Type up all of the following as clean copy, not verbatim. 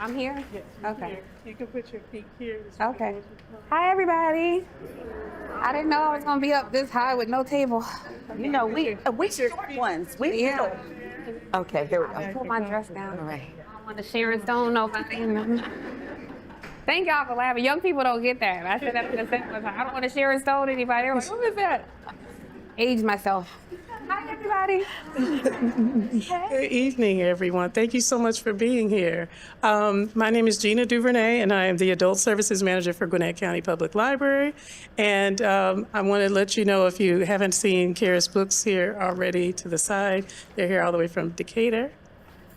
I'm here? Yes. Okay. Here. You can put your feet here. Okay. Hi, everybody. I didn't know I was going to be up this high with no table. You know, we short ones. We Yeah. Okay, here we go. Put my dress down. All right. I don't want to Sharon Stone nobody. Thank y'all for laughing. Young people don't get that. I said that in the sentence. I don't want to Sharon Stone anybody. They're like, who is that? Age myself. Hi, everybody. Good evening, everyone. Thank you so much for being here. My name is Gina Duvernay, and I am the Adult Services Manager for Gwinnett County Public Library. And I want to let you know, if you haven't seen Kara's books here already to the side, they're here all the way from Decatur.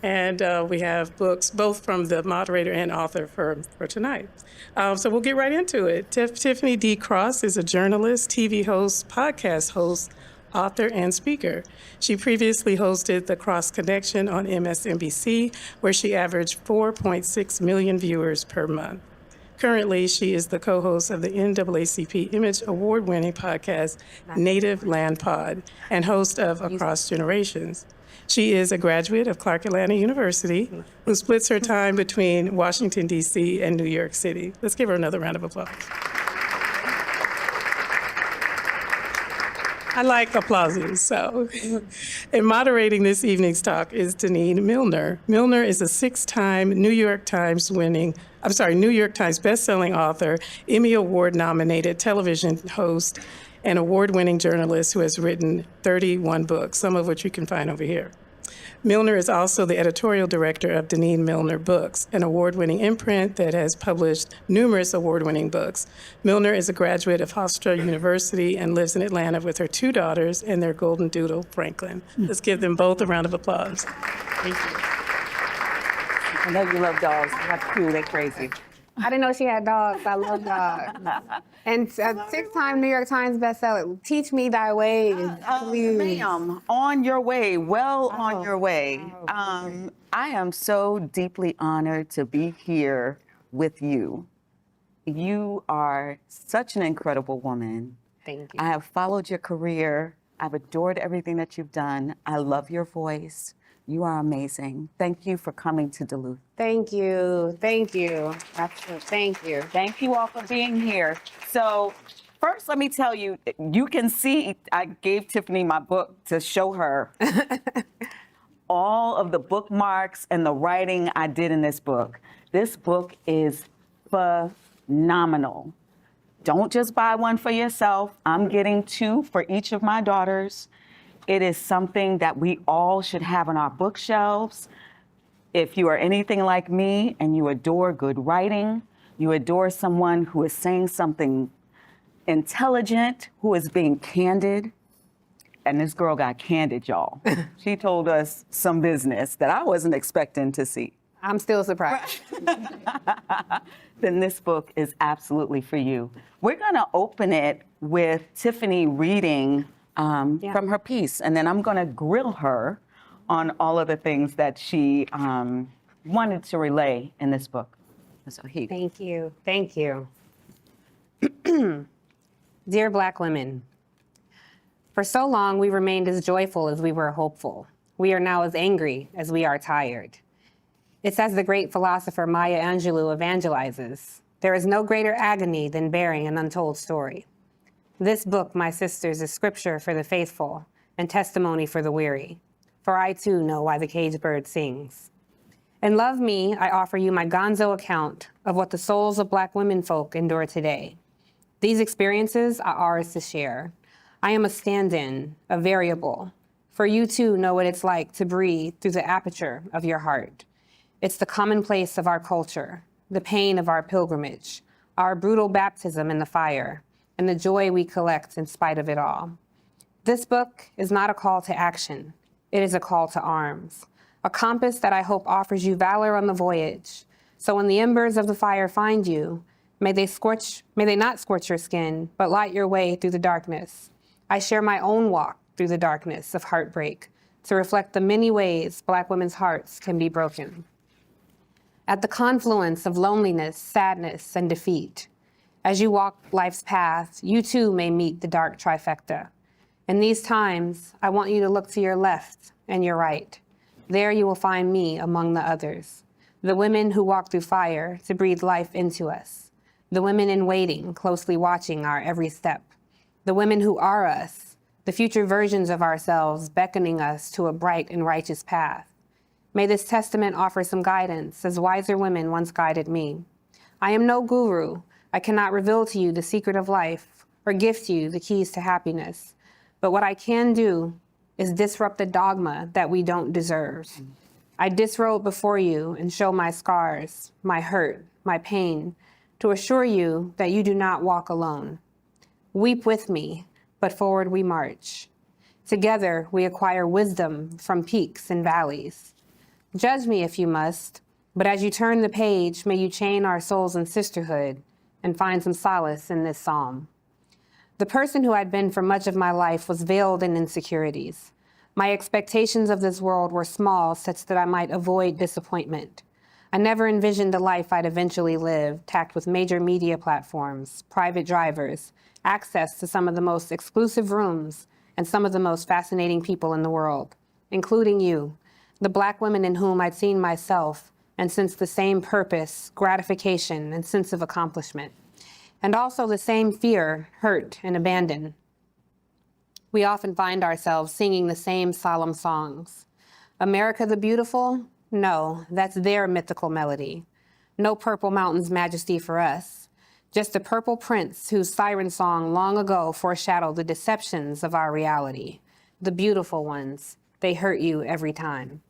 And we have books both from the moderator and author for tonight. So we'll get right into it. Tiffany D. Cross is a journalist, TV host, podcast host, author, and speaker. She previously hosted The Cross Connection on MSNBC, where she averaged 4.6 million viewers per month. Currently, she is the co-host of the NAACP Image Award-winning podcast, Native Land Pod, and host of Across Generations. She is a graduate of Clark Atlanta University, who splits her time between Washington, D.C. and New York City. Let's give her another round of applause. I like applauses, so. And moderating this evening's talk is Deneen Milner. Milner is a six-time New York Times best-selling author, Emmy Award-nominated television host, and award-winning journalist who has written 31 books, some of which you can find over here. Milner is also the editorial director of Deneen Milner Books, an award-winning imprint that has published numerous award-winning books. Milner is a graduate of Hofstra University and lives in Atlanta with her two daughters and their golden doodle, Franklin. Let's give them both a round of applause. Thank you. I know you love dogs. I have two. They're crazy. I didn't know she had dogs. I love dogs. And a six-time New York Times bestseller. Teach me thy ways, please. Ma'am, on your way, on your way. I am so deeply honored to be here with you. You are such an incredible woman. Thank you. I have followed your career. I've adored everything that you've done. I love your voice. You are amazing. Thank you for coming to Duluth. Thank you. Thank you. Absolutely. Thank you. Thank you all for being here. So first, let me tell you, you can see, I gave Tiffany my book to show her all of the bookmarks and the writing I did in this book. This book is phenomenal. Don't just buy one for yourself. I'm getting two for each of my daughters. It is something that we all should have on our bookshelves. If you are anything like me and you adore good writing, you adore someone who is saying something intelligent, who is being candid, and this girl got candid, y'all. She told us some business that I wasn't expecting to see. I'm still surprised. Then this book is absolutely for you. We're gonna open it with Tiffany reading from her piece, and then I'm gonna grill her on all of the things that she wanted to relay in this book. So Thank you. Thank you. Dear Black women, for so long we remained as joyful as we were hopeful. We are now as angry as we are tired. It's as the great philosopher Maya Angelou evangelizes. There is no greater agony than bearing an untold story. This book, my sisters, is scripture for the faithful and testimony for the weary. For I too know why the caged bird sings. In Love Me, I offer you my gonzo account of what the souls of Black women folk endure today. These experiences are ours to share. I am a stand-in, a variable. For you too know what it's like to breathe through the aperture of your heart. It's the commonplace of our culture, the pain of our pilgrimage, our brutal baptism in the fire, and the joy we collect in spite of it all. This book is not a call to action. It is a call to arms, a compass that I hope offers you valor on the voyage. So when the embers of the fire find you, may they not scorch your skin, but light your way through the darkness. I share my own walk through the darkness of heartbreak to reflect the many ways Black women's hearts can be broken. At the confluence of loneliness, sadness, and defeat, as you walk life's path, you too may meet the dark trifecta. In these times, I want you to look to your left and your right. There you will find me among the others. The women who walk through fire to breathe life into us. The women in waiting, closely watching our every step. The women who are us, the future versions of ourselves beckoning us to a bright and righteous path. May this testament offer some guidance, as wiser women once guided me. I am no guru. I cannot reveal to you the secret of life or gift you the keys to happiness. But what I can do is disrupt the dogma that we don't deserve. I disrobe before you and show my scars, my hurt, my pain, to assure you that you do not walk alone. Weep with me, but forward we march. Together we acquire wisdom from peaks and valleys. Judge me if you must, but as you turn the page, may you chain our souls in sisterhood and find some solace in this psalm. The person who I'd been for much of my life was veiled in insecurities. My expectations of this world were small, such that I might avoid disappointment. I never envisioned the life I'd eventually live, tacked with major media platforms, private drivers, access to some of the most exclusive rooms, and some of the most fascinating people in the world, including you, the Black women in whom I'd seen myself and sensed the same purpose, gratification, and sense of accomplishment, and also the same fear, hurt, and abandon. We often find ourselves singing the same solemn songs. America the Beautiful? No, that's their mythical melody. No Purple Mountain's majesty for us. Just a purple prince whose siren song long ago foreshadowed the deceptions of our reality. The beautiful ones, they hurt you every time.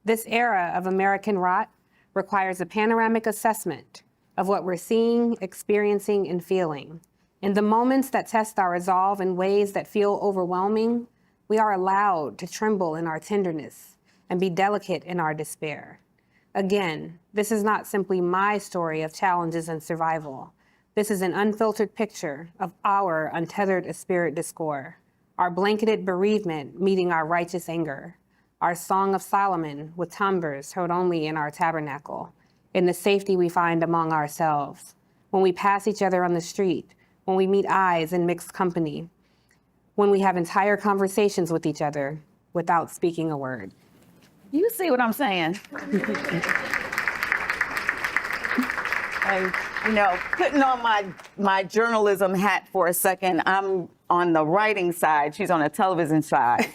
This era of American rot requires a panoramic assessment of what we're seeing, experiencing, and feeling. In the moments that test our resolve in ways that feel overwhelming, we are allowed to tremble in our tenderness and be delicate in our despair. Again, this is not simply my story of challenges and survival. This is an unfiltered picture of our untethered spirit discord, our blanketed bereavement meeting our righteous anger, our Song of Solomon with timbres heard only in our tabernacle, in the safety we find among ourselves, when we pass each other on the street, when we meet eyes in mixed company, when we have entire conversations with each other without speaking a word. You see what I'm saying? And, you know, putting on my journalism hat for a second, I'm on the writing side, she's on the television side.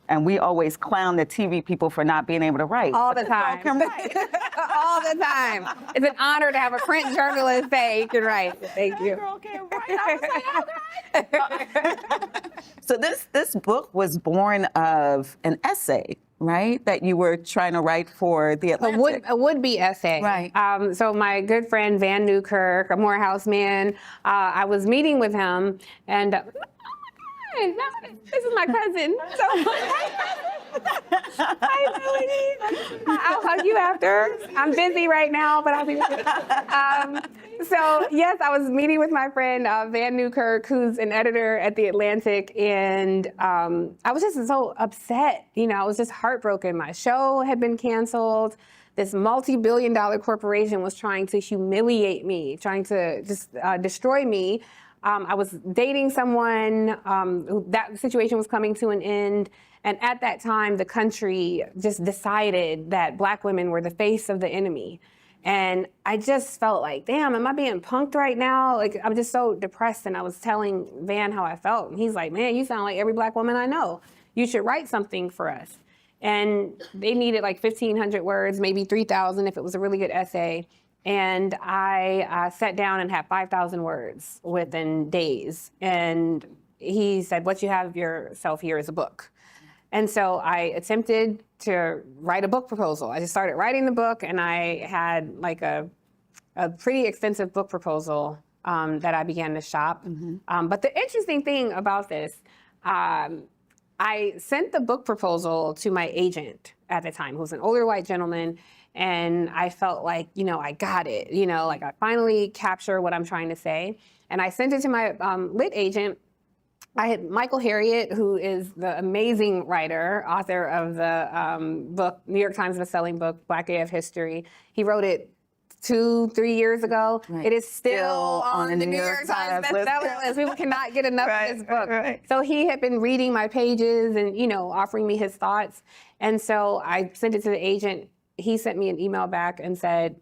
And we always clown the TV people for not being able to write. All the time. Can write. All the time. It's an honor to have a print journalist say you can write. Thank you. That girl can write. I was like, okay. So this book was born of an essay, right? That you were trying to write for the Atlantic. A would-be essay. Right. So my good friend Van Newkirk, a Morehouse man, I was meeting with him, and this is my cousin. So, hi, Melanie. I'll hug you after. I'm busy right now, but I'll be with you. So, yes, I was meeting with my friend Van Newkirk, who's an editor at The Atlantic, and I was just so upset. You know, I was just heartbroken. My show had been canceled. This multi-billion-dollar corporation was trying to humiliate me, trying to just destroy me. I was dating someone, that situation was coming to an end. And at that time, the country just decided that Black women were the face of the enemy. And I just felt like, damn, am I being punked right now? Like, I'm just so depressed. And I was telling Van how I felt. And he's like, man, you sound like every Black woman I know. You should write something for us. And they needed like 1,500 words, maybe 3,000 if it was a really good essay. And I sat down and had 5,000 words within days. And he said, what you have yourself here is a book. And so I attempted to write a book proposal. I just started writing the book, and I had like a pretty extensive book proposal that I began to shop. Mm-hmm. But the interesting thing about this, I sent the book proposal to my agent at the time, who was an older white gentleman. And I felt like, you know, I got it, you know, like I finally capture what I'm trying to say. And I sent it to my lit agent. I had Michael Harriot, who is the amazing writer, author of the book, New York Times bestselling book, Black AF History. He wrote it 2-3 years ago. Right. It is still on the New York Times bestseller list. People cannot get enough of this book. Right. So he had been reading my pages and, you know, offering me his thoughts. And so I sent it to the agent. he sent me an email back and said,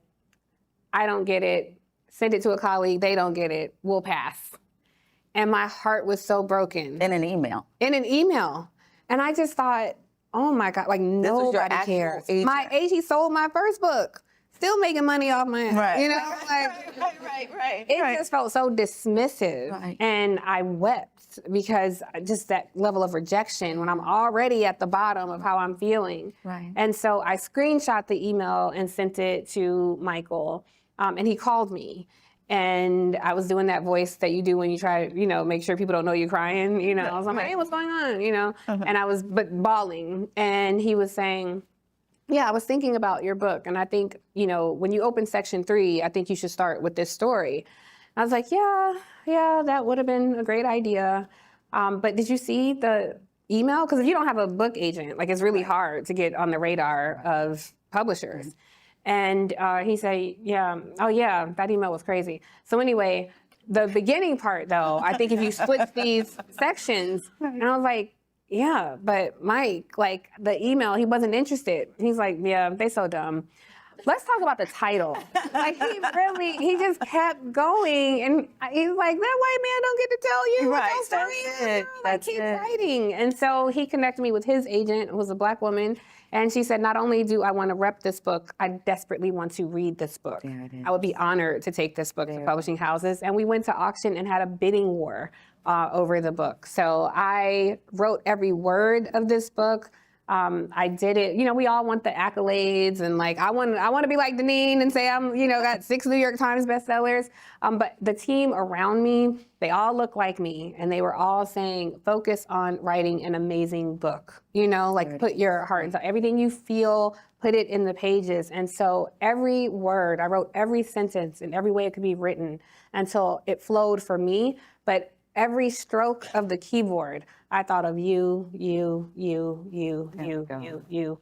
I don't get it. Send it to a colleague. They don't get it. We'll pass. And my heart was so broken. In an email. In an email. And I just thought, oh my God, like nobody cares. Agent. My agent sold my first book. Still making money off my, Right. you know, like Right. it just felt so dismissive. Right. And I wept because just that level of rejection when I'm already at the bottom of how I'm feeling. Right. And so I screenshot the email and sent it to Michael, and he called me. And I was doing that voice that you do when you try, you know, make sure people don't know you're crying, you know. I was like, hey, what's going on, you know? And I was bawling. And he was saying, yeah, I was thinking about your book. And I think, you know, when you open section 3, I think you should start with this story. I was like, yeah, that would have been a great idea. But did you see the email? Because if you don't have a book agent, like it's really hard to get on the radar of publishers. And he said, oh yeah, that email was crazy. So anyway, the beginning part though, I think if you split these sections, and I was like, yeah, but Mike, like the email, he wasn't interested. He's like, yeah, they so dumb. Let's talk about the title. Like he just kept going, and he's like, that white man don't get to tell you what your story is. Like keep writing. And so he connected me with his agent, who was a Black woman, and she said, not only do I want to rep this book, I desperately want to read this book. There it is. I would be honored to take this book to publishing houses. And we went to auction and had a bidding war over the book. So I wrote every word of this book. I did it. You know, we all want the accolades, and like I want to be like Deneen and say I'm, you know, got 6 New York Times bestsellers. But the team around me, they all look like me, and they were all saying, focus on writing an amazing book. You know, like put your heart into everything you feel, put it in the pages. And so every word, I wrote every sentence in every way it could be written until it flowed for me. But every stroke of the keyboard, I thought of you,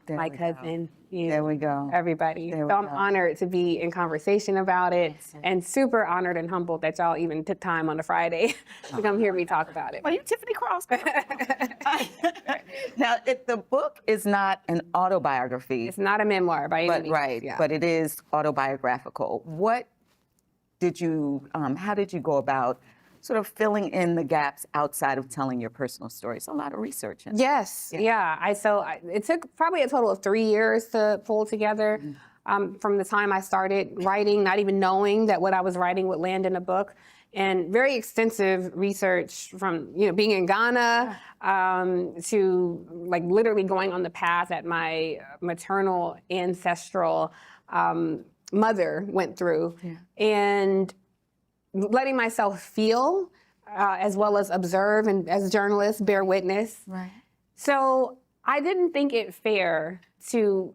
my cousin, you. There we go. Everybody. So I'm honored to be in conversation about it, and super honored and humbled that y'all even took time on a Friday to come hear me talk about it. Well, you Tiffany Cross. Now, the book is not an autobiography. It's not a memoir by any means. But it is autobiographical. What did you, how did you go about sort of filling in the gaps outside of telling your personal story? It's a lot of research. Yes, it took probably a total of 3 years to pull together from the time I started writing, not even knowing that what I was writing would land in a book. And very extensive research from, you know, being in Ghana to like literally going on the path that my maternal ancestral mother went through. And letting myself feel as well as observe, and as journalists bear witness. Right. So I didn't think it fair to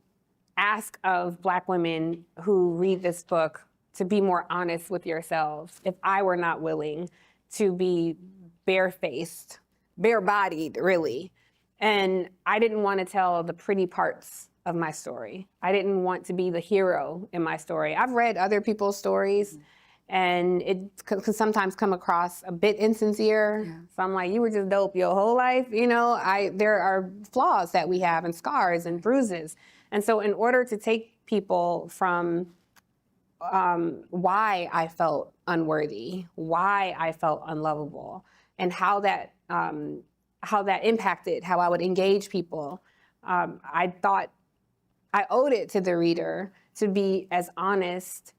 ask of Black women who read this book to be more honest with yourselves if I were not willing to be barefaced, bare-bodied, really. And I didn't want to tell the pretty parts of my story. I didn't want to be the hero in my story. I've read other people's stories, and it can sometimes come across a bit insincere. So I'm like, you were just dope your whole life. You know, there are flaws that we have, and scars and bruises. And so in order to take people from why I felt unworthy, why I felt unlovable, and how that impacted how I would engage people, I thought I owed it to the reader to be as honest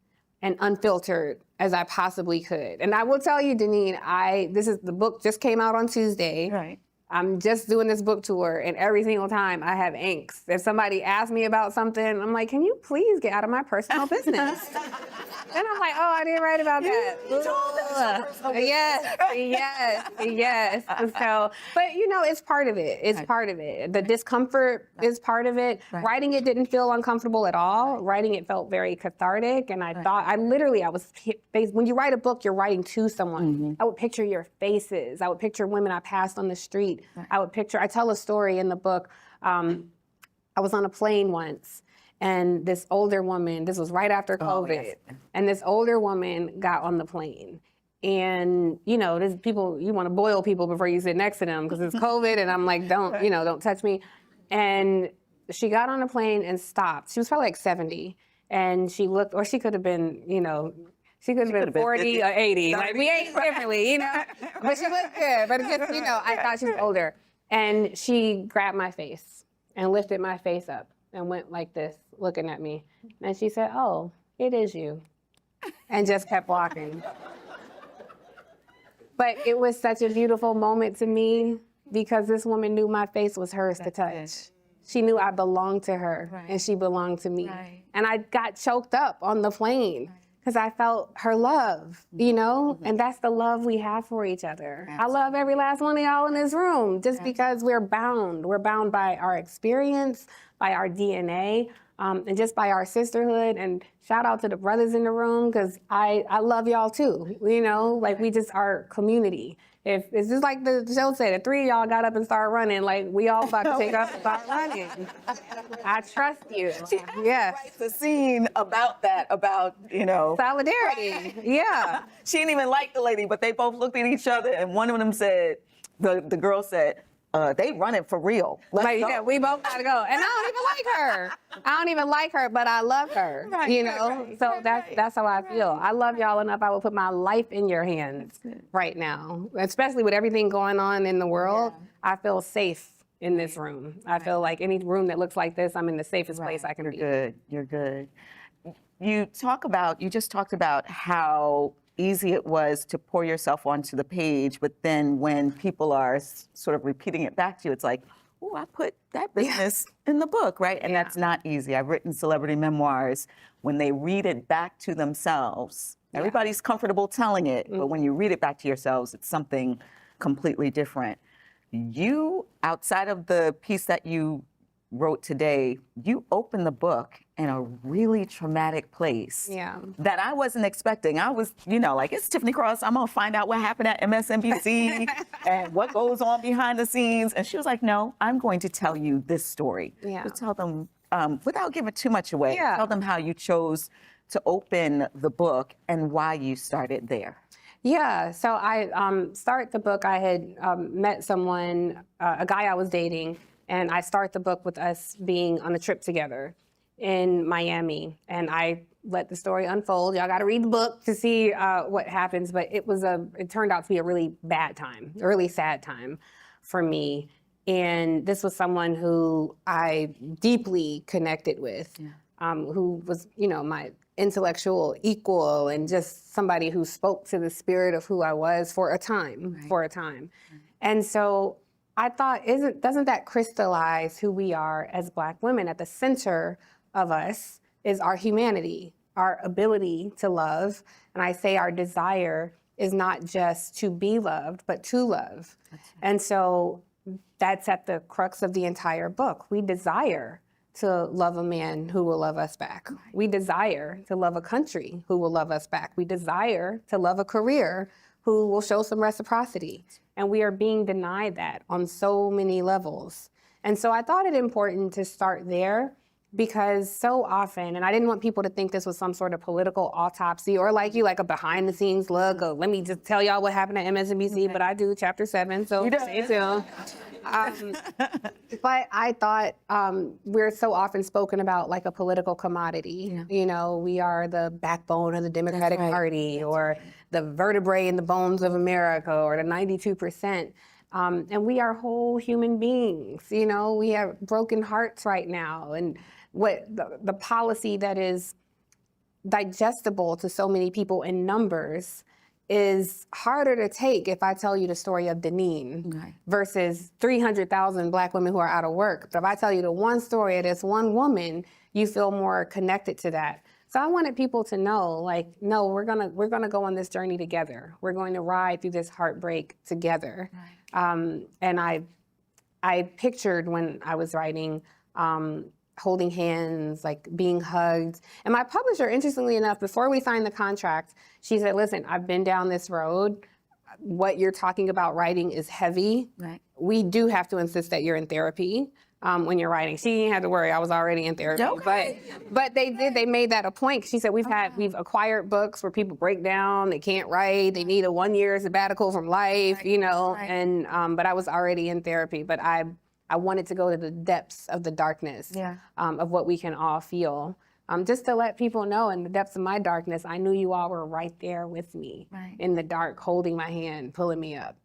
and unfiltered as I possibly could. And I will tell you, Deneen, the book just came out on Tuesday. Right. I'm just doing this book tour, and every single time I have angst. If somebody asks me about something, I'm like, can you please get out of my personal business? Then I'm like, oh, I didn't write about that. Yes. So, but you know, it's part of it. It's part of it. The discomfort is part of it. Right. Writing it didn't feel uncomfortable at all. Writing it felt very cathartic. And I thought, when you write a book, you're writing to someone. I would picture your faces. I would picture women I passed on the street. I tell a story in the book. I was on a plane once, and this older woman, this was right after COVID, and this older woman got on the plane. And, you know, there's people, you want to boil people before you sit next to them because it's COVID, and I'm like, don't touch me. And she got on a plane and stopped. She was probably like 70, and she looked, or she could have been, she could have been 40 or 80. Like, we ain't differently, but she looked good. But it's just, I thought she was older. And she grabbed my face and lifted my face up and went like this, looking at me. And she said, "Oh, it is you," and just kept walking. But it was such a beautiful moment to me because this woman knew my face was hers to touch. She knew I belonged to her, and she belonged to me. And I got choked up on the plane because I felt her love, and that's the love we have for each other. Absolutely. I love every last one of y'all in this room just because we're bound. We're bound by our experience, by our DNA, and just by our sisterhood. And shout out to the brothers in the room because I love y'all too, like we just are community. If it's just like the show said, the three of y'all got up and started running, like we all about to take off and start running. I trust you. Yes. Writes the scene about that, solidarity. Yeah. She didn't even like the lady, but they both looked at each other, and one of them said, the girl said, they running for real. Let's go. Yeah, we both gotta go. And I don't even like her. I don't even like her, but I love her. So that's how I feel. I love y'all enough. I will put my life in your hands right now, especially with everything going on in the world. I feel safe in this room. I feel like any room that looks like this, I'm in the safest place I can be. You're good. You just talked about how easy it was to pour yourself onto the page, but then when people are sort of repeating it back to you, it's like, oh, I put that business in the book, right? And that's not easy. I've written celebrity memoirs. When they read it back to themselves, everybody's comfortable telling it, but when you read it back to yourselves, it's something completely different. You, outside of the piece that you wrote today, you opened the book in a really traumatic place that I wasn't expecting. I was, like, it's Tiffany Cross. I'm going to find out what happened at MSNBC and what goes on behind the scenes. And she was like, no, I'm going to tell you this story. To tell them, without giving too much away, tell them how you chose to open the book and why you started there. Yeah, so I start the book, I had met someone, a guy I was dating, and I start the book with us being on a trip together in Miami. And I let the story unfold. Y'all got to read the book to see what happens. But it turned out to be a really bad time, a really sad time for me. And this was someone who I deeply connected with, who was, my intellectual equal and just somebody who spoke to the spirit of who I was for a time, And so I thought, doesn't that crystallize who we are as Black women? At the center of us is our humanity, our ability to love. And I say our desire is not just to be loved, but to love. And so that's at the crux of the entire book. We desire to love a man who will love us back. We desire to love a country who will love us back. We desire to love a career who will show some reciprocity. And we are being denied that on so many levels. And so I thought it important to start there because so often, and I didn't want people to think this was some sort of political autopsy or like a behind the scenes look of, let me just tell y'all what happened at MSNBC, but I do chapter 7, so stay tuned. But I thought we're so often spoken about like a political commodity. We are the backbone of the Democratic Party or the vertebrae in the bones of America or the 92%. And we are whole human beings. We have broken hearts right now. And what the policy that is digestible to so many people in numbers is harder to take if I tell you the story of Deneen versus 300,000 Black women who are out of work. But if I tell you the one story of this one woman, you feel more connected to that. So I wanted people to know, no, we're gonna go on this journey together. We're going to ride through this heartbreak together. And I pictured when I was writing, holding hands, like being hugged. And my publisher, interestingly enough, before we signed the contract, she said, listen, I've been down this road. What you're talking about writing is heavy. We do have to insist that you're in therapy when you're writing. She didn't have to worry, I was already in therapy. But they made that a point. She said, we've acquired books where people break down, they can't write, they need a 1-year sabbatical from life, and but I was already in therapy. But I I wanted to go to the depths of the darkness of what we can all feel. Just to let people know, in the depths of my darkness, I knew you all were right there with me in the dark, holding my hand, pulling me up.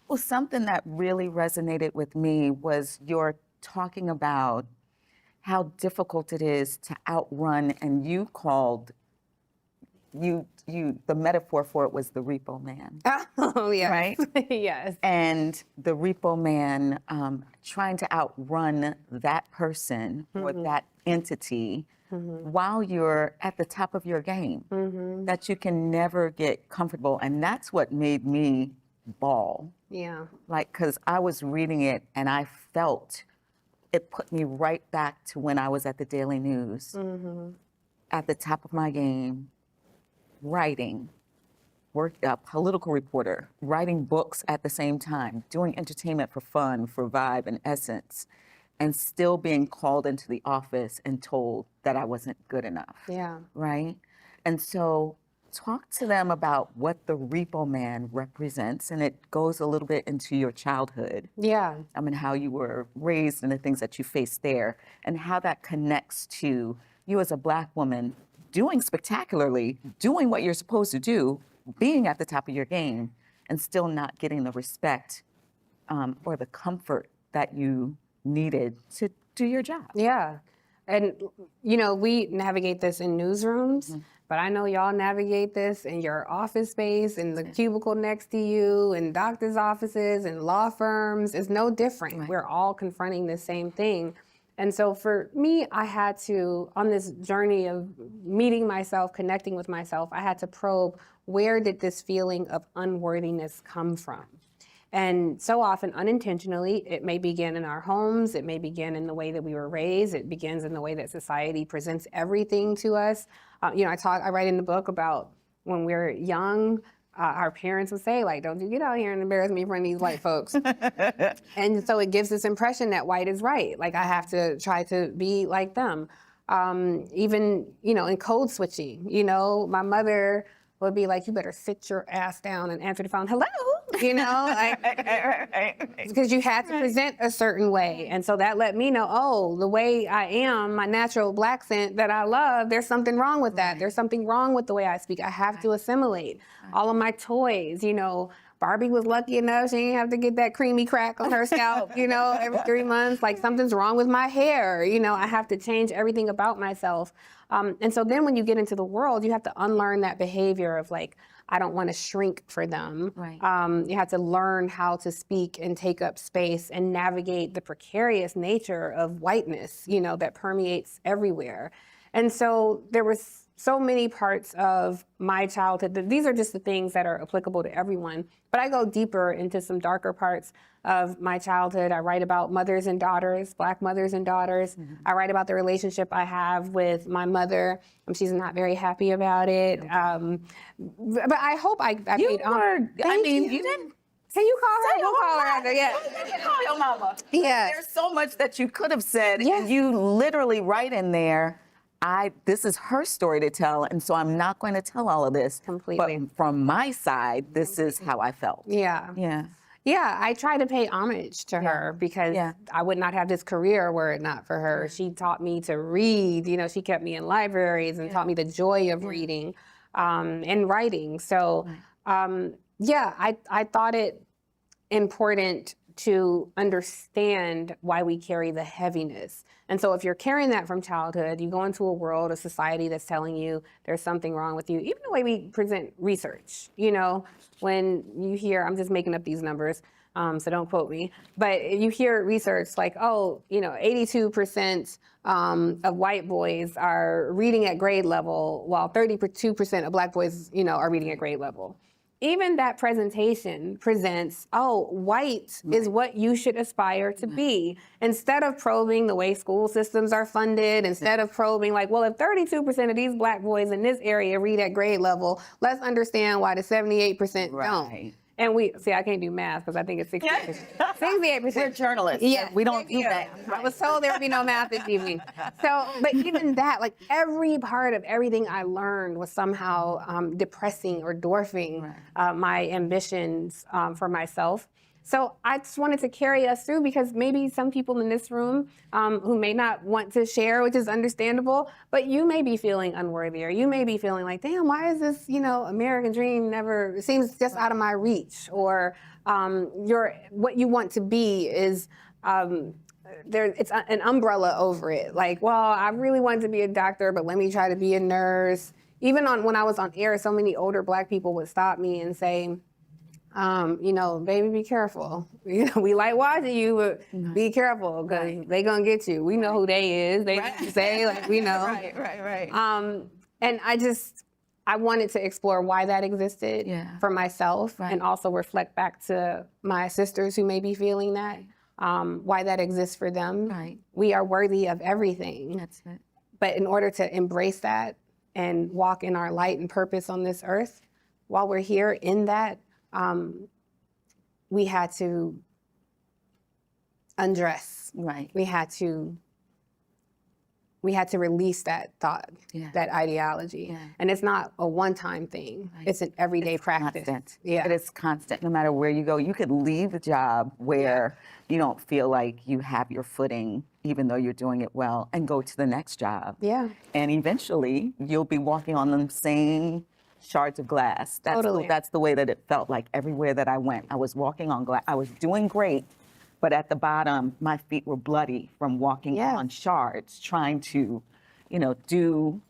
Well, something that really resonated with me was your talking about how difficult it is to outrun, and you called the metaphor for it was the repo man. Oh, yes. Right? Yes. And the repo man trying to outrun that person or that entity while you're at the top of your game, that you can never get comfortable. And that's what made me bawl. Yeah. Like, because I was reading it and I felt it put me right back to when I was at the Daily News, at the top of my game, writing, a political reporter, writing books at the same time, doing entertainment for fun, for vibe and essence, and still being called into the office and told that I wasn't good enough. Yeah. Right? And so talk to them about what the repo man represents, and it goes a little bit into your childhood. Yeah. I mean, how you were raised and the things that you faced there, and how that connects to you as a Black woman doing spectacularly, doing what you're supposed to do, being at the top of your game, and still not getting the respect or the comfort that you needed to do your job. Yeah. And, you know, we navigate this in newsrooms, but I know y'all navigate this in your office space, in the cubicle next to you, in doctor's offices, and law firms. It's no different. Right. We're all confronting the same thing. And so for me, I had to, on this journey of meeting myself, connecting with myself, I had to probe, where did this feeling of unworthiness come from? And so often, unintentionally, it may begin in our homes, it may begin in the way that we were raised, it begins in the way that society presents everything to us. You know, I write in the book about when we're young, our parents would say, like, don't you get out here and embarrass me in front of these white folks. And so it gives this impression that white is right. Like, I have to try to be like them. Even, you know, in code switching, you know, my mother would be like, you better sit your ass down and answer the phone. Hello, you know, like, because you had to present a certain way. And so that let me know, oh, the way I am, my natural Black scent that I love, there's something wrong with that. There's something wrong with the way I speak. I have to assimilate. All of my toys, you know, Barbie was lucky enough, she didn't have to get that creamy crack on her scalp, you know, every 3 months. Like, something's wrong with my hair, you know, I have to change everything about myself. And so then when you get into the world, you have to unlearn that behavior of, like, I don't want to shrink for them. Right. You have to learn how to speak and take up space and navigate the precarious nature of whiteness, you know, that permeates everywhere. And so there was so many parts of my childhood. These are just the things that are applicable to everyone. But I go deeper into some darker parts of my childhood. I write about mothers and daughters, Black mothers and daughters. I write about the relationship I have with my mother. She's not very happy about it. But I hope I paid honor. I mean, you didn't. Can you call her? We'll call her after. Yeah. Call your mama. Yeah. There's so much that you could have said, Yes. and you literally write in there, this is her story to tell, and so I'm not going to tell all of this. Completely. But from my side, this is how I felt. Yeah. Yeah. Yeah, I try to pay homage to her because I would not have this career were it not for her. She taught me to read. You know, she kept me in libraries and taught me the joy of reading and writing. So, I thought it important to understand why we carry the heaviness. And so if you're carrying that from childhood, you go into a world, a society that's telling you there's something wrong with you. Even the way we present research, you know, when you hear, I'm just making up these numbers, so don't quote me, but you hear research like, oh, you know, 82% of white boys are reading at grade level, while 32% of Black boys, you know, are reading at grade level. Even that presentation presents, oh, white is what you should aspire to be. Instead of probing the way school systems are funded, instead of probing like, well, if 32% of these Black boys in this area read at grade level, let's understand why the 78% don't. And I can't do math because I think it's 68%. 68%. We're journalists. Yeah, We don't do that. I was told there would be no math this evening. So, but even that, like every part of everything I learned was somehow depressing or dwarfing my ambitions for myself. So I just wanted to carry us through because maybe some people in this room who may not want to share, which is understandable, but you may be feeling unworthy, or you may be feeling like, damn, why is this, American dream never, it seems just out of my reach, or what you want to be is, it's an umbrella over it. Like, well, I really wanted to be a doctor, but let me try to be a nurse. Even when I was on air, so many older Black people would stop me and say, baby, be careful. We like watching you, but be careful because they gonna get you. We know who they is. They say, like, we know. Right. And I wanted to explore why that existed for myself, and also reflect back to my sisters who may be feeling that, why that exists for them. Right. We are worthy of everything. That's it. But in order to embrace that and walk in our light and purpose on this earth, while we're here in that, we had to undress. Right. We had to release that thought, that ideology. And it's not a one-time thing. Right. It's an everyday practice. Constant. Yeah. It is constant. No matter where you go, you could leave a job where you don't feel like you have your footing, even though you're doing it well, and go to the next job. Yeah. And eventually, you'll be walking on them same shards of glass. That's the way that it felt like everywhere that I went. I was walking on glass. I was doing great, but at the bottom, my feet were bloody from walking on shards, trying to, do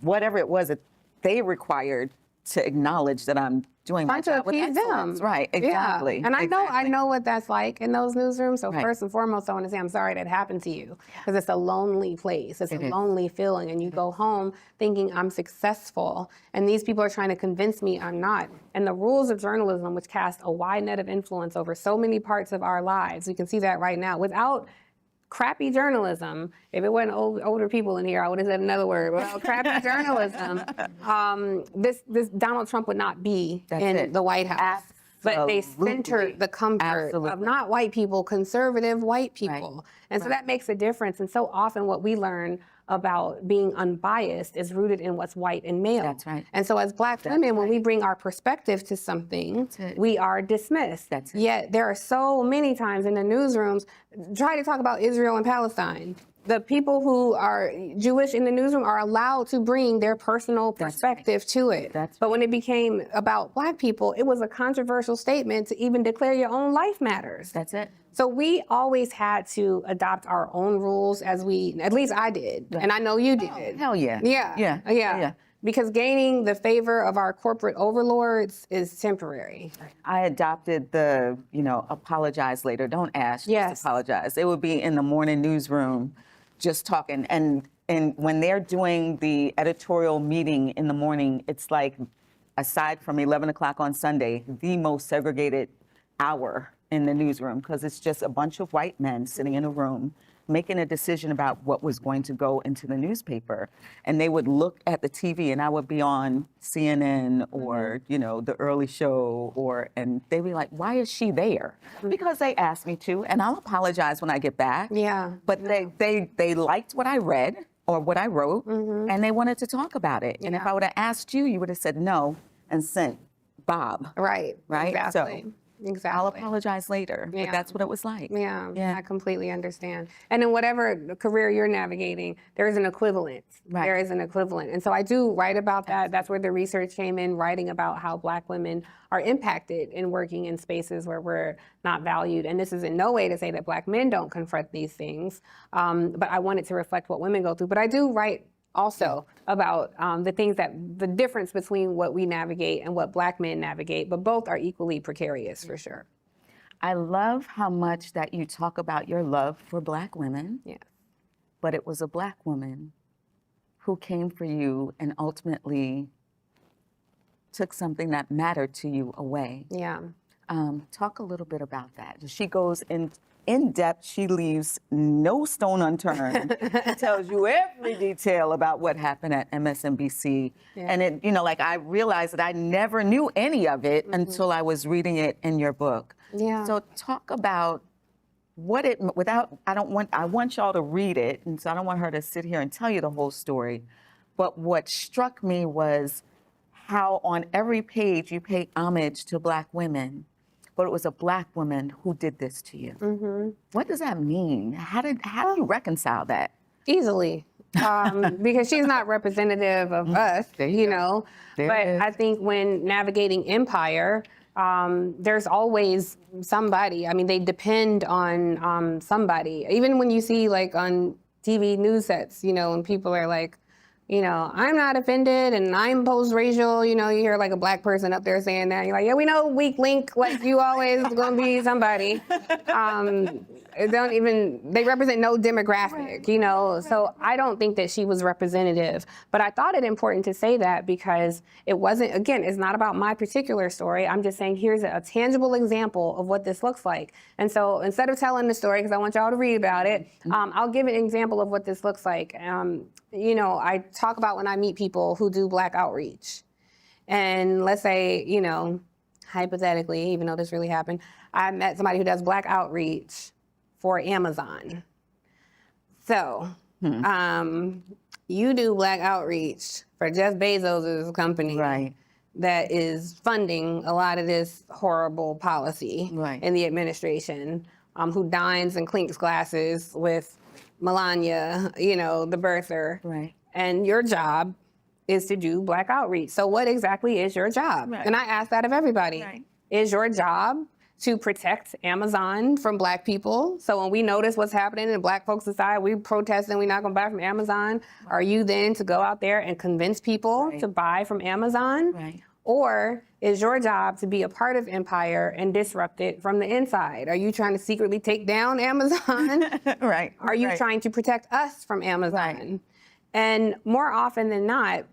whatever it was that they required to acknowledge that I'm doing my job with excellence. Right, exactly. Yeah. And I know what that's like in those newsrooms. So first and foremost, I want to say I'm sorry that happened to you, because it's a lonely place. It's a lonely feeling, and you go home thinking I'm successful, and these people are trying to convince me I'm not. And the rules of journalism, which cast a wide net of influence over so many parts of our lives, we can see that right now. Without crappy journalism, if it wasn't older people in here, I would have said another word. Without crappy journalism, this Donald Trump would not be in the White House. But they centered the comfort of not white people, conservative white people. And so that makes a difference. And so often what we learn about being unbiased is rooted in what's white and male. That's right. And so as Black women, when we bring our perspective to something, we are dismissed. Yet there are so many times in the newsrooms, try to talk about Israel and Palestine. The people who are Jewish in the newsroom are allowed to bring their personal perspective to it. But when it became about Black people, it was a controversial statement to even declare your own life matters. That's it. So we always had to adopt our own rules at least I did, and I know you did. Oh, hell yeah. Yeah. Because gaining the favor of our corporate overlords is temporary. I adopted the, apologize later, don't ask, just apologize. It would be in the morning newsroom, just talking. And when they're doing the editorial meeting in the morning, it's like, aside from 11 o'clock on Sunday, the most segregated hour in the newsroom, because it's just a bunch of white men sitting in a room making a decision about what was going to go into the newspaper. And they would look at the TV, and I would be on CNN or, the early show, and they'd be like, why is she there? Because they asked me to, and I'll apologize when I get back. But they liked what I read or what I wrote, and they wanted to talk about it. And if I would have asked you, you would have said no and sent Bob. Right. Exactly. So, I'll apologize later, but that's what it was like. I completely understand. And in whatever career you're navigating, there is an equivalent. There is an equivalent. And so I do write about that. That's where the research came in, writing about how Black women are impacted in working in spaces where we're not valued. And this is in no way to say that Black men don't confront these things, but I wanted to reflect what women go through. But I do write also about the difference between what we navigate and what Black men navigate, but both are equally precarious for sure. I love how much that you talk about your love for Black women. But it was a Black woman who came for you and ultimately took something that mattered to you away. Talk a little bit about that. She goes in depth. She leaves no stone unturned. Tells you every detail about what happened at MSNBC. And it, I realized that I never knew any of it until I was reading it in your book. So talk about what it, I want y'all to read it, and so I don't want her to sit here and tell you the whole story. But what struck me was how on every page you pay homage to Black women but it was a Black woman who did this to you. What does that mean? How do you reconcile that? Easily. Because she's not representative of us, you know. There But it is. I think when navigating empire, there's always somebody. I mean, they depend on somebody. Even when you see like on TV news sets, you know, and people are like, you know, I'm not offended and I'm post-racial, you know, you hear like a Black person up there saying that. You're like, yeah, we know, weak link, like you always gonna be somebody. They represent no demographic, you know? So I don't think that she was representative. But I thought it important to say that because it wasn't, again, it's not about my particular story. I'm just saying, here's a tangible example of what this looks like. And so instead of telling the story, because I want y'all to read about it, I'll give an example of what this looks like. You know, I talk about when I meet people who do Black outreach. And let's say, you know, hypothetically, even though this really happened, I met somebody who does Black outreach for Amazon. So, you do Black outreach for Jeff Bezos' company. Right. That is funding a lot of this horrible policy in the administration, who dines and clinks glasses with Melania, you know, the birther. Right. And your job is to do Black outreach. So what exactly is your job? Right. And I ask that of everybody. Right. Is your job to protect Amazon from Black people? So when we notice what's happening and Black folks decide we protest and we're not gonna buy from Amazon, are you then to go out there and convince people to buy from Amazon? Right. Or is your job to be a part of empire and disrupt it from the inside? Are you trying to secretly take down Amazon? Right. Are you trying to protect us from Amazon? Right. And more often than not,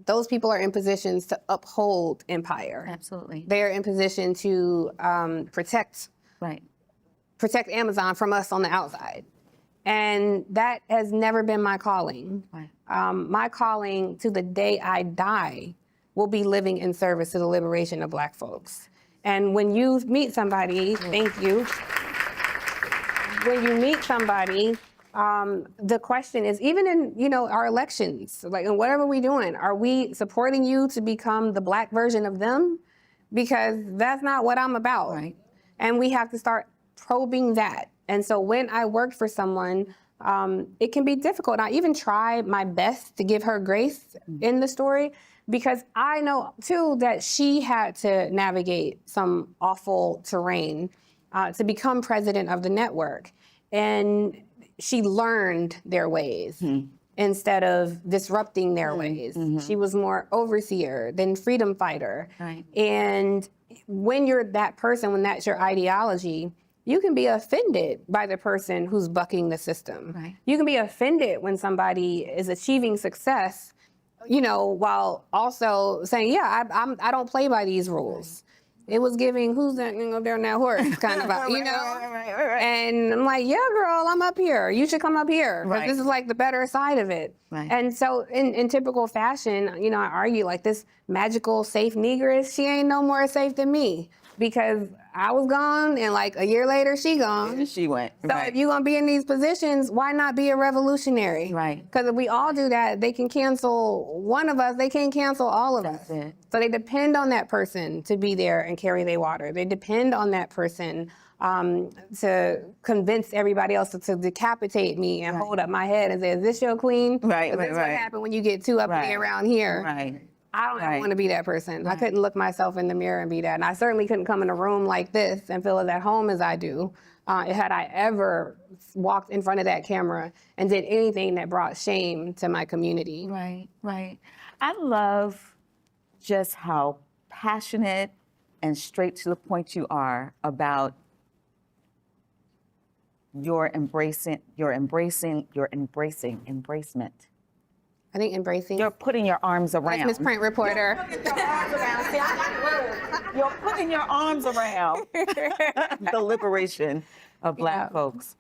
those people are in positions to uphold empire. Absolutely. They are in position to protect Amazon from us on the outside. And that has never been my calling. Right. My calling to the day I die will be living in service to the liberation of Black folks. And when you meet somebody, thank you. When you meet somebody, the question is, even in, you know, our elections, like in whatever we're doing, are we supporting you to become the Black version of them? Because that's not what I'm about. Right. And we have to start probing that. And so when I worked for someone, it can be difficult. I even try my best to give her grace in the story, because I know too that she had to navigate some awful terrain to become president of the network. And she learned their ways instead of disrupting their ways. She was more overseer than freedom fighter. Right. And when you're that person, when that's your ideology, you can be offended by the person who's bucking the system. Right. You can be offended when somebody is achieving success, you know, while also saying, yeah, I don't play by these rules. It was giving, who's that up there on that horse kind of, you know? Right. And I'm like, yeah, girl, I'm up here. You should come up here. Because this is like the better side of it. Right. And so in typical fashion, you know, I argue like this magical safe negress, she ain't no more safe than me. Because I was gone and like a year later, she gone. She went. So if you're gonna be in these positions, why not be a revolutionary? Right. Because if we all do that, they can cancel one of us, they can't cancel all of us. it. So they depend on that person to be there and carry their water. They depend on that person to convince everybody else to decapitate me and hold up my head and say, is this your queen? Right, Is this right, what right. happened when you get too uppity around here? Right. I don't ever Right. want to be that person. I couldn't look myself in the mirror and be that. And I certainly couldn't come in a room like this and feel as at home as I do had I ever walked in front of that camera and did anything that brought shame to my community. Right, right. I love just how passionate and straight to the point you are about your embracement. I think embracing. You're putting your arms Like around. Miss Print Reporter. You're putting your arms around the liberation of Black folks.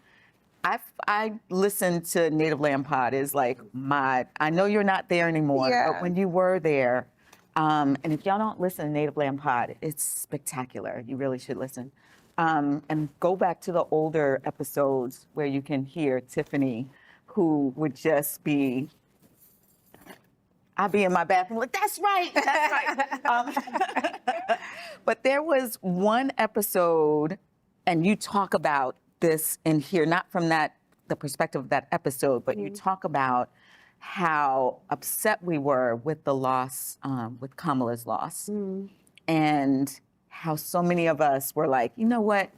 I listen to Native Land Pod is like I know you're not there anymore, but when you were there, and if y'all don't listen to Native Land Pod, it's spectacular. You really should listen. And go back to the older episodes where you can hear Tiffany, who would just be, I'll be in my bathroom like, that's right, that's right. But there was one episode, and you talk about this in here, not from the perspective of that episode, but you talk about how upset we were with the loss, with Kamala's loss, and how so many of us were like, you know what?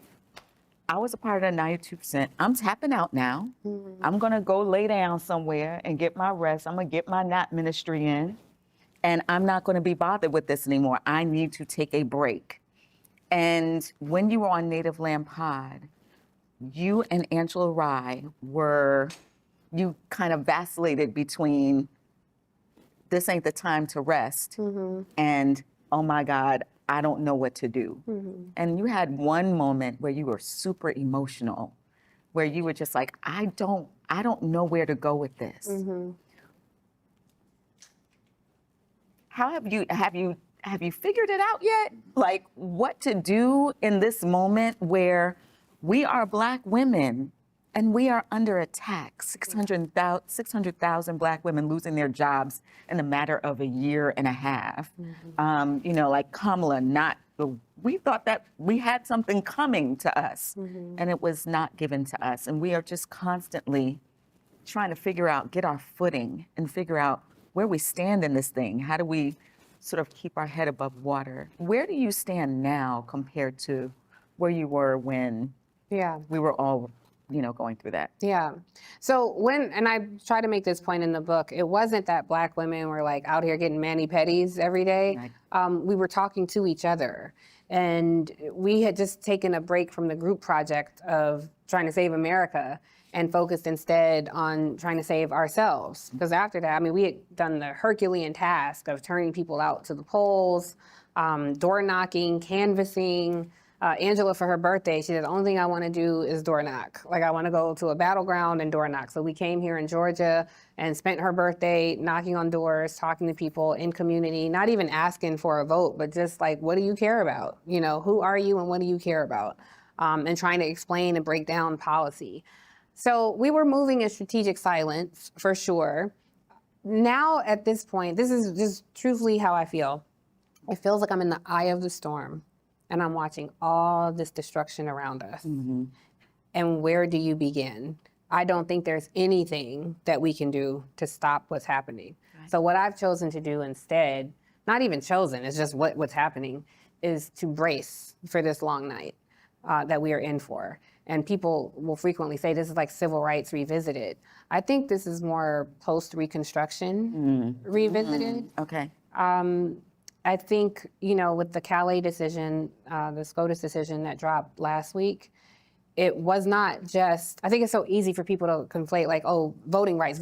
I was a part of that 92%. I'm tapping out now. I'm going to go lay down somewhere and get my rest. I'm going to get my nap ministry in, and I'm not going to be bothered with this anymore. I need to take a break. And when you were on Native Land Pod, you and Angela Rye you kind of vacillated between this ain't the time to rest and, oh my God, I don't know what to do. And you had one moment where you were super emotional, where you were just like, I don't know where to go with this. How have you figured it out yet? Like what to do in this moment where we are Black women and we are under attack? 600,000 Black women losing their jobs in a matter of a year and a half. You know, like Kamala, we thought that we had something coming to us and it was not given to us. And we are just constantly trying to figure out, get our footing and figure out where we stand in this thing. How do we sort of keep our head above water? Where do you stand now compared to where you were when we were all, going through that? Yeah. So and I try to make this point in the book, it wasn't that Black women were like out here getting mani-pedis every day. Right. We were talking to each other. And we had just taken a break from the group project of trying to save America and focused instead on trying to save ourselves. Because after that, I mean, we had done the Herculean task of turning people out to the polls, door knocking, canvassing. Angela, for her birthday, she said, the only thing I want to do is door knock. Like, I want to go to a battleground and door knock. So we came here in Georgia and spent her birthday knocking on doors, talking to people in community, not even asking for a vote, but just like, what do you care about? Who are you and what do you care about? And trying to explain and break down policy. So we were moving in strategic silence, for sure. Now, at this point, this is just truthfully how I feel. It feels like I'm in the eye of the storm. And I'm watching all this destruction around us. And where do you begin? I don't think there's anything that we can do to stop what's happening. Right. So what I've chosen to do instead, not even chosen, it's just what's happening, is to brace for this long night that we are in for. And people will frequently say this is like civil rights revisited. I think this is more post-Reconstruction revisited. Okay. I think, with the Calais decision, the SCOTUS decision that dropped last week, it was not just, I think it's so easy for people to conflate like, oh, voting rights,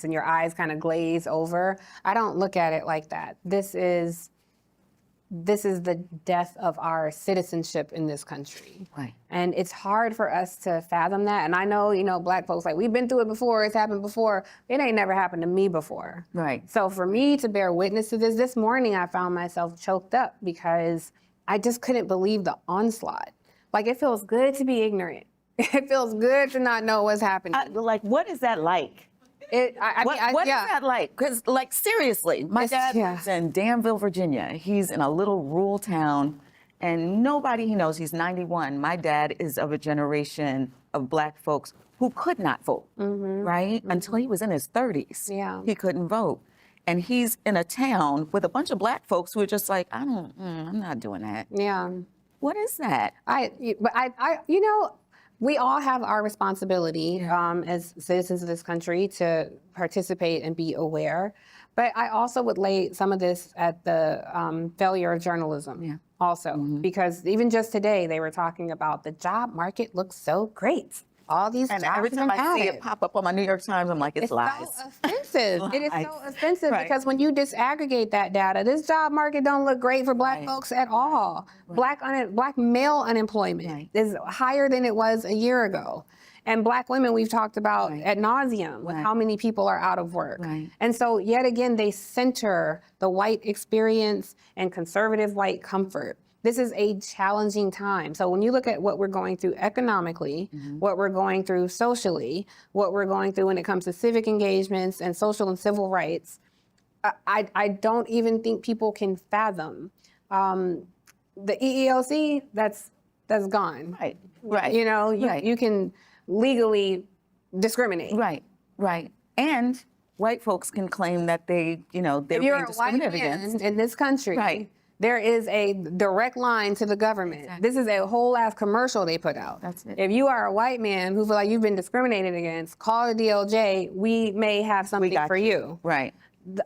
and your eyes kind of glaze over. I don't look at it like that. This is the death of our citizenship in this country. Right. And it's hard for us to fathom that. And I know, Black folks, like, we've been through it before, it's happened before. It ain't never happened to me before. Right. So for me to bear witness to this morning, I found myself choked up because I just couldn't believe the onslaught. Like, it feels good to be ignorant. It feels good to not know what's happening. What is that like? What is that like? Because, like, seriously, my dad lives in Danville, Virginia. He's in a little rural town, and nobody he knows, he's 91. My dad is of a generation of Black folks who could not vote, right? Until he was in his 30s. Yeah. He couldn't vote. And he's in a town with a bunch of Black folks who are just like, I'm not doing that. Yeah. What is that? We all have our responsibility as citizens of this country to participate and be aware. But I also would lay some of this at the failure of journalism also. Because even just today, they were talking about the job market looks so great. All these jobs every time I see it pop up on my New York Times, I'm like, it's lies. So offensive. It is so offensive because when you disaggregate that data, this job market don't look great for Black folks at all. Black male unemployment is higher than it was a year ago. And Black women, we've talked about ad nauseum with how many people are out of work. And so yet again, they center the white experience and conservative white comfort. This is a challenging time. So when you look at what we're going through economically, what we're going through socially, what we're going through when it comes to civic engagements and social and civil rights, I don't even think people can fathom. The EEOC, that's gone. Right, right. You know, right. you can legally discriminate. Right, right. And white folks can claim that they're If being you're a white discriminated man against. in this country, Right. there is a direct line to the government. Exactly. This is a whole ass commercial they put out. That's it. If you are a white man who feel like you've been discriminated against, call the DOJ. We may have something got for you. Right.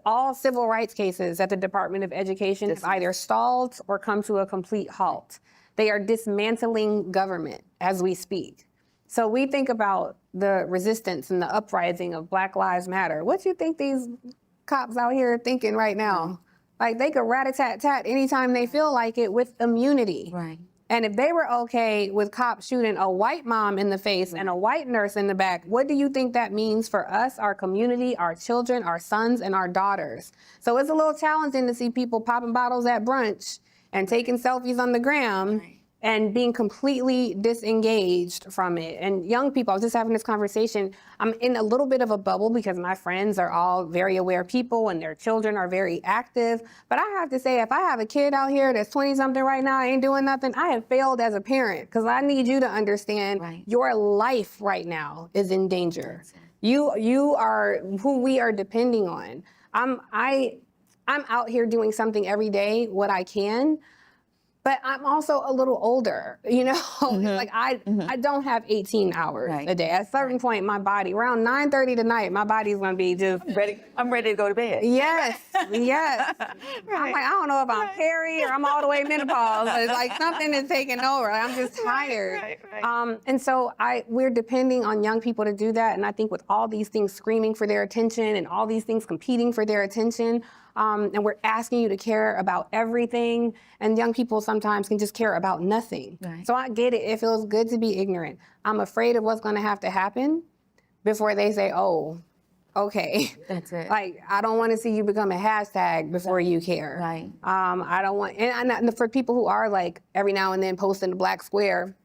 All civil rights cases at the Department of Education have either stalled or come to a complete halt. They are dismantling government as we speak. So we think about the resistance and the uprising of Black Lives Matter. What do you think these cops out here are thinking right now? Like they could rat-a-tat-tat anytime they feel like it with immunity. Right. And if they were okay with cops shooting a white mom in the face and a white nurse in the back, what do you think that means for us, our community, our children, our sons, and our daughters? So it's a little challenging to see people popping bottles at brunch and taking selfies on the gram and being completely disengaged from it. And young people, I was just having this conversation, I'm in a little bit of a bubble because my friends are all very aware people and their children are very active. But I have to say, if I have a kid out here that's 20-something right now, ain't doing nothing, I have failed as a parent because I need you to understand your life right now is in danger. You are who we are depending on. I'm out here doing something every day, what I can. But I'm also a little older, you know? Like I don't have 18 hours a day. At a certain point, my body, around 9:30 tonight, my body's gonna be just I'm ready to go to bed. yes. I'm like, I don't know if I'm peri or I'm all the way menopause. It's like something is taking over. I'm just tired. And so we're depending on young people to do that. And I think with all these things screaming for their attention and all these things competing for their attention, and we're asking you to care about everything, and young people sometimes can just care about nothing. So I get it. It feels good to be ignorant. I'm afraid of what's going to have to happen before they say, oh, okay. That's it. Like, I don't want to see you become a hashtag before you care. Right. I don't want, and for people who are like every now and then posting the black square,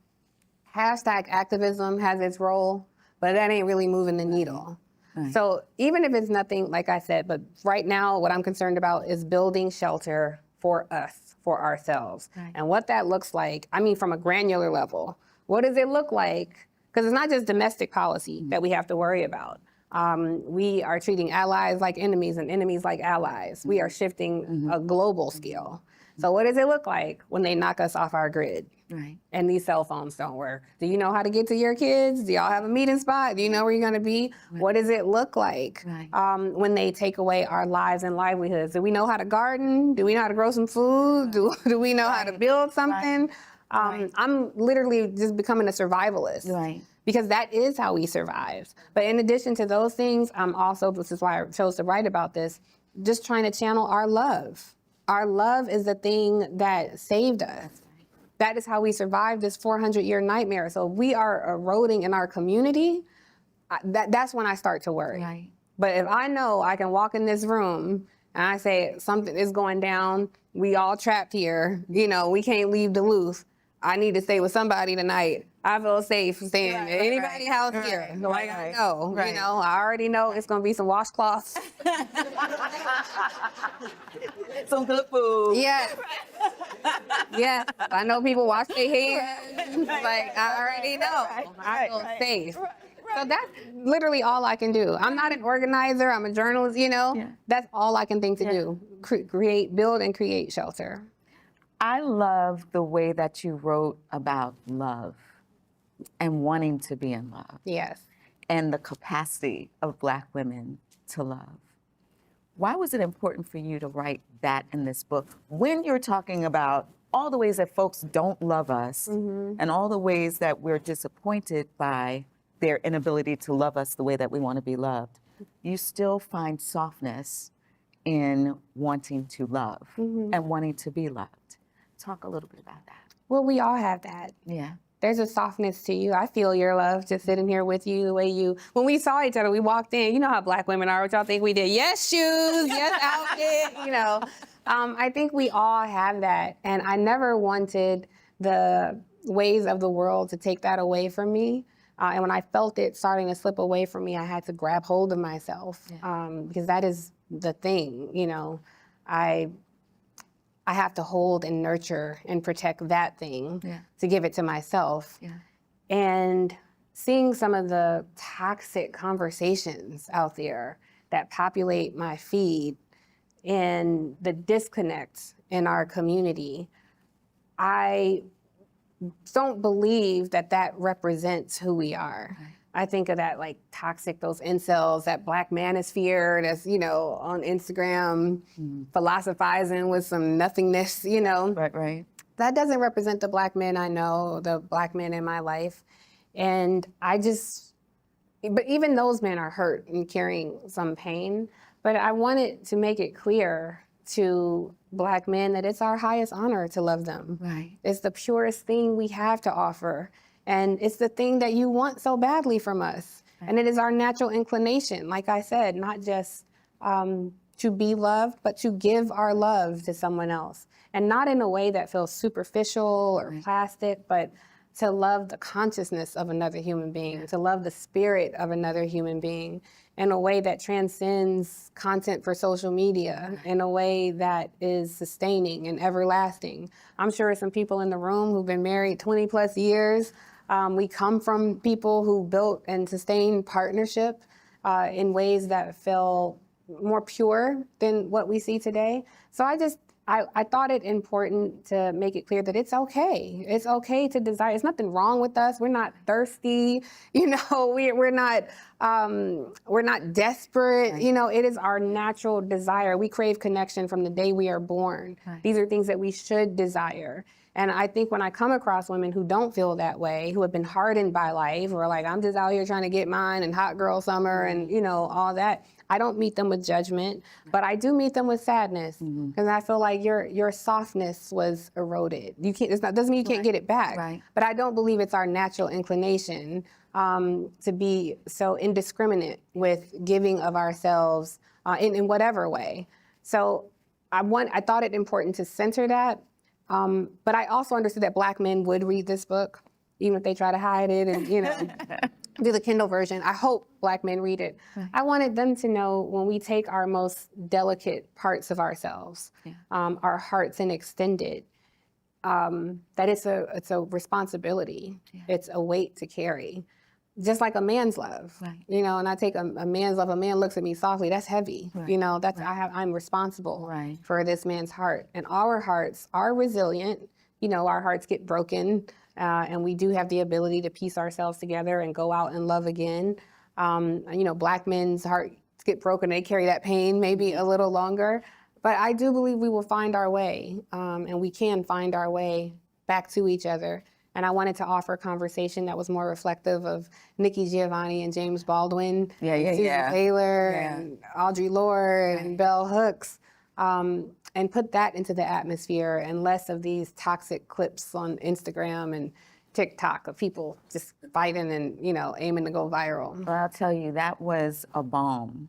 hashtag activism has its role, but that ain't really moving the needle. So even if it's nothing, like I said, but right now what I'm concerned about is building shelter for us, for ourselves. And what that looks like, I mean, from a granular level, what does it look like? Because it's not just domestic policy that we have to worry about. We are treating allies like enemies and enemies like allies. We are shifting a global scale. So what does it look like when they knock us off our grid? And these cell phones don't work? Do you know how to get to your kids? Do y'all have a meeting spot? Do you know where you're gonna be? What does it look like when they take away our lives and livelihoods? Do we know how to garden? Do we know how to grow some food? Do we know how to build something? I'm literally just becoming a survivalist. Because that is how we survive. But in addition to those things, I'm also, this is why I chose to write about this, just trying to channel our love. Our love is the thing that saved us. That is how we survived this 400-year nightmare. So if we are eroding in our community, that's when I start to worry. But if I know I can walk in this room and I say something is going down, we all trapped here, you know, we can't leave Duluth. I need to stay with somebody tonight. I feel safe staying at anybody's house here. Like I know, you know, I already know it's gonna be some washcloths. Some good food. Yes. Yes. I know people wash their hands. Like I already know. I feel safe. So that's literally all I can do. I'm not an organizer. I'm a journalist. You know, that's all I can think to do. Create, build, and create shelter. I love the way that you wrote about love and wanting to be in love. Yes. And the capacity of Black women to love. Why was it important for you to write that in this book when you're talking about all the ways that folks don't love us and all the ways that we're disappointed by their inability to love us the way that we want to be loved? You still find softness in wanting to love and wanting to be loved. Talk a little bit about that. Well, we all have that. Yeah. There's a softness to you. I feel your love just sitting here with you, the way you, when we saw each other, we walked in, you know how Black women are, what y'all think we did? Yes, shoes, yes, outfit, you know. I think we all have that. And I never wanted the ways of the world to take that away from me. And when I felt it starting to slip away from me, I had to grab hold of myself because that is the thing, you know. I have to hold and nurture and protect that thing to give it to myself. And seeing some of the toxic conversations out there that populate my feed and the disconnect in our community, I don't believe that that represents who we are. I think of that like toxic, those incels, that black manosphere that's, you know, on Instagram, philosophizing with some nothingness, you know. Right. That doesn't represent the black men I know, the black men in my life. And but even those men are hurt and carrying some pain. But I wanted to make it clear to black men that it's our highest honor to love them. It's the purest thing we have to offer. And it's the thing that you want so badly from us. And it is our natural inclination, like I said, not just to be loved, but to give our love to someone else. And not in a way that feels superficial or plastic, but to love the consciousness of another human being, to love the spirit of another human being in a way that transcends content for social media, in a way that is sustaining and everlasting. I'm sure some people in the room who've been married 20 plus years. We come from people who built and sustained partnership in ways that feel more pure than what we see today. So I thought it important to make it clear that it's okay. It's okay to desire. There's nothing wrong with us. We're not thirsty. You know, we're not desperate. You know, it is our natural desire. We crave connection from the day we are born. These are things that we should desire. And I think when I come across women who don't feel that way, who have been hardened by life, or like, I'm just out here trying to get mine and hot girl summer and, you know, all that, I don't meet them with judgment, but I do meet them with sadness because I feel like your softness was eroded. You can't, doesn't mean you can't get it back, but I don't believe it's our natural inclination to be so indiscriminate with giving of ourselves in whatever way. So I thought it important to center that. But I also understood that black men would read this book, even if they try to hide it and, you know, do the Kindle version. I hope black men read it. I wanted them to know when we take our most delicate parts of ourselves, our hearts and extend it, that it's a responsibility. It's a weight to carry. Just like a man's love, you know, and I take a man's love, a man looks at me softly, that's heavy, you know, I'm responsible for this man's heart. And our hearts are resilient, you know, our hearts get broken, and we do have the ability to piece ourselves together and go out and love again. You know, black men's hearts get broken, they carry that pain maybe a little longer, but I do believe we will find our way, and we can find our way back to each other. And I wanted to offer a conversation that was more reflective of Nikki Giovanni and James Baldwin, and Susan Taylor, and Audre Lorde, and Bell Hooks, and put that into the atmosphere and less of these toxic clips on Instagram and TikTok of people just fighting and, you know, aiming to go viral. Well, I'll tell you, that was a bomb.